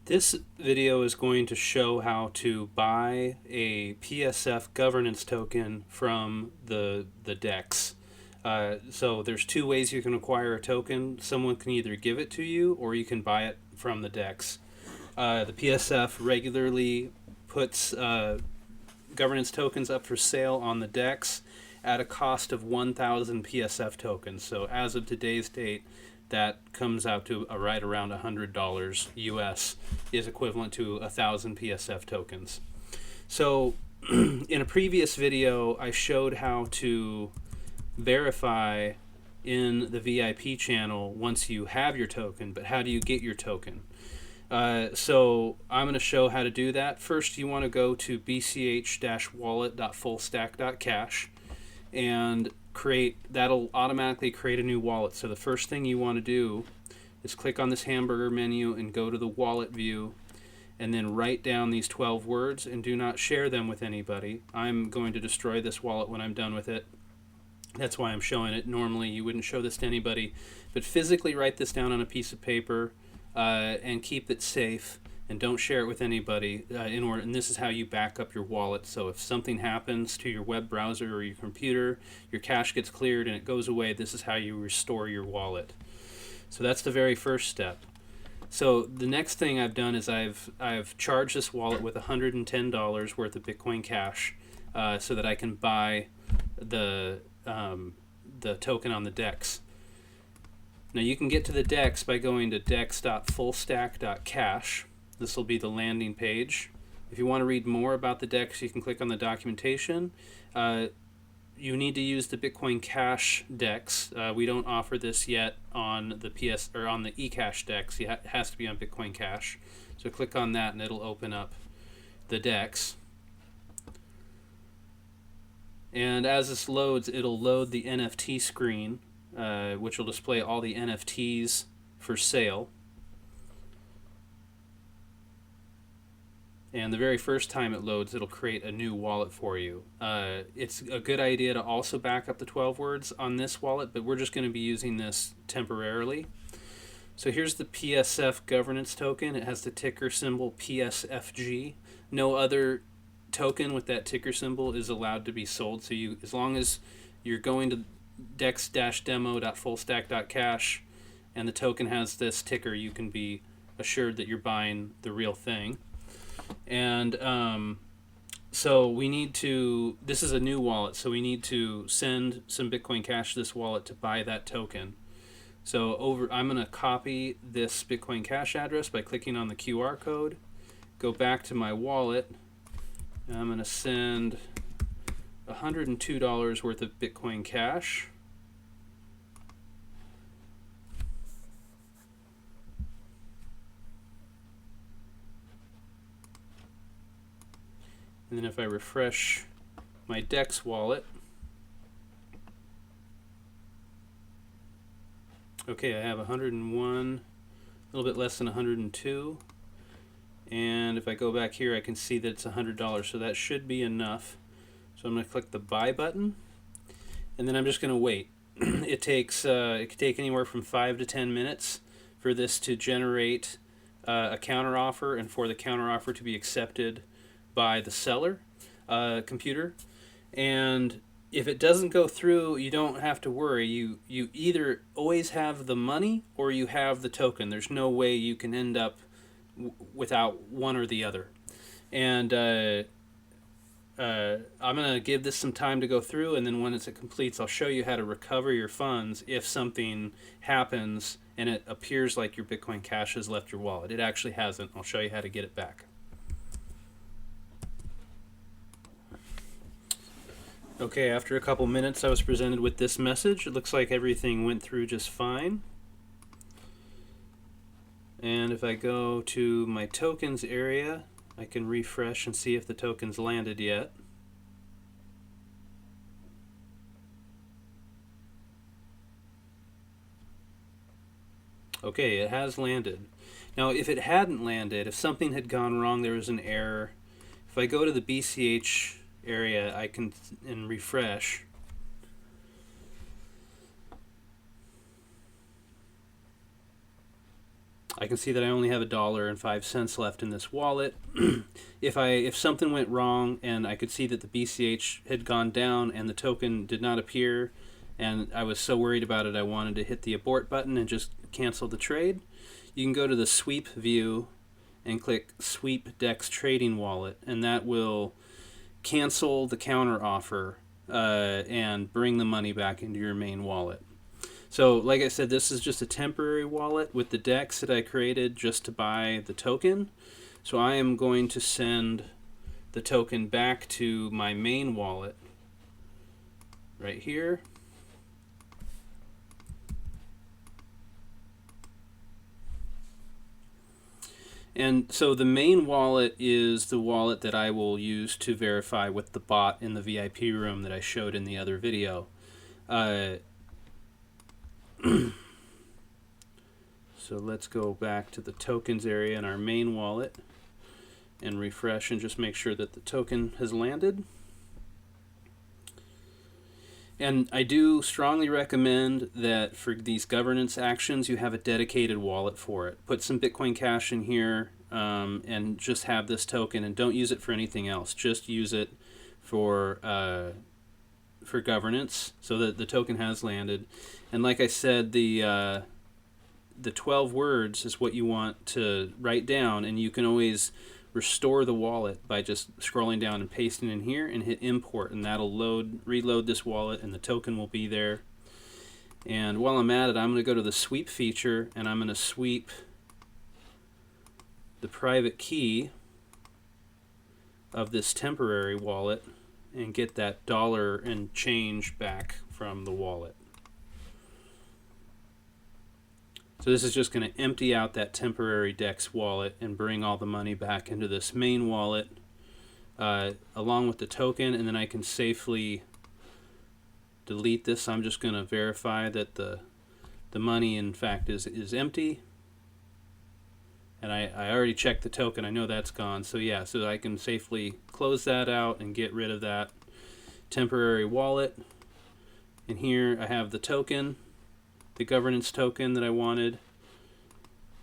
This video is going to show how to buy a PSF governance token from the DEX. So there's two ways you can acquire a token. Someone can either give it to you or you can buy it from the DEX. The PSF regularly puts governance tokens up for sale on the DEX at a cost of 1,000 PSF tokens. So as of today's date, that comes out to right around $100 US, is equivalent to 1,000 PSF tokens. So in a previous video, I showed how to verify in the VIP channel once you have your token, but how do you get your token? So I'm going to show how to do that. First, you want to go to bch-wallet.fullstack.cash and that'll automatically create a new wallet. So the first thing you want to do is click on this hamburger menu and go to the wallet view, and then write down these 12 words and do not share them with anybody. I'm going to destroy this wallet when I'm done with it. That's why I'm showing it. Normally you wouldn't show this to anybody, but physically write this down on a piece of paper and keep it safe, and don't share it with anybody and this is how you back up your wallet. So if something happens to your web browser or your computer, your cache gets cleared and it goes away, this is how you restore your wallet. So that's the very first step. So the next thing I've done is I've charged this wallet with $110 worth of Bitcoin Cash so that I can buy the token on the DEX. Now you can get to the DEX by going to dex.fullstack.cash. This will be the landing page. If you want to read more about the DEX, you can click on the documentation. You need to use the Bitcoin Cash DEX. We don't offer this yet on the on the eCash DEX. It has to be on Bitcoin Cash. So click on that and it'll open up the DEX. And as this loads, it'll load the NFT screen, which will display all the NFTs for sale. And the very first time it loads, it'll create a new wallet for you. It's a good idea to also back up the 12 words on this wallet, but we're just going to be using this temporarily. So here's the PSF governance token. It has the ticker symbol PSFG. No other token with that ticker symbol is allowed to be sold. So as long as you're going to dex-demo.fullstack.cash and the token has this ticker, you can be assured that you're buying the real thing. And so we need to, this is a new wallet, so we need to send some Bitcoin Cash to this wallet to buy that token. So I'm going to copy this Bitcoin Cash address by clicking on the QR code, go back to my wallet, and I'm going to send $102 worth of Bitcoin Cash. And then if I refresh my DEX wallet, okay, I have 101, a little bit less than 102. And if I go back here, I can see that it's $100, so that should be enough. So I'm going to click the buy button, and then I'm just going to wait. It could take anywhere from 5 to 10 minutes for this to generate a counteroffer and for the counteroffer to be accepted by the seller computer. And if it doesn't go through, you don't have to worry. You either always have the money or you have the token. There's no way you can end up without one or the other. And I'm going to give this some time to go through, and then when it completes, I'll show you how to recover your funds if something happens and it appears like your Bitcoin Cash has left your wallet. It actually hasn't. I'll show you how to get it back. Okay, after a couple minutes I was presented with this message. It looks like everything went through just fine. And if I go to my tokens area, I can refresh and see if the token's landed yet. Okay, it has landed. Now if it hadn't landed, if something had gone wrong, there was an error. If I go to the BCH area, I can refresh. I can see that I only have $1.05 left in this wallet. If something went wrong and I could see that the BCH had gone down and the token did not appear, and I was so worried about it I wanted to hit the abort button and just cancel the trade, you can go to the sweep view and click Sweep DEX Trading Wallet, and that will cancel the counter offer and bring the money back into your main wallet. So like I said, this is just a temporary wallet with the DEX that I created just to buy the token. So I am going to send the token back to my main wallet right here. And so the main wallet is the wallet that I will use to verify with the bot in the VIP room that I showed in the other video. So let's go back to the tokens area in our main wallet and refresh and just make sure that the token has landed. And I do strongly recommend that for these governance actions you have a dedicated wallet for it. Put some Bitcoin Cash in here and just have this token, and don't use it for anything else. Just use it for governance so that the token has landed. And like I said, the 12 words is what you want to write down, and you can always restore the wallet by just scrolling down and pasting in here and hit import, and that'll reload this wallet and the token will be there. And while I'm at it, I'm going to go to the sweep feature and I'm going to sweep the private key of this temporary wallet and get that dollar and change back from the wallet. So this is just going to empty out that temporary DEX wallet and bring all the money back into this main wallet along with the token, and then I can safely delete this. I'm just going to verify that the money in fact is empty, and I already checked the token. I know that's gone, so yeah, so I can safely close that out and get rid of that temporary wallet. And here I have the token, the governance token that I wanted,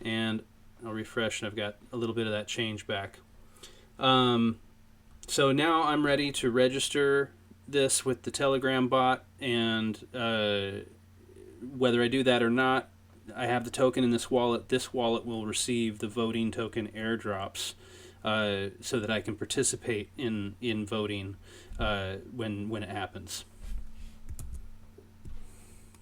and I'll refresh and I've got a little bit of that change back. So now I'm ready to register this with the Telegram bot, and whether I do that or not, I have the token in this wallet. This wallet will receive the voting token airdrops so that I can participate in voting when it happens.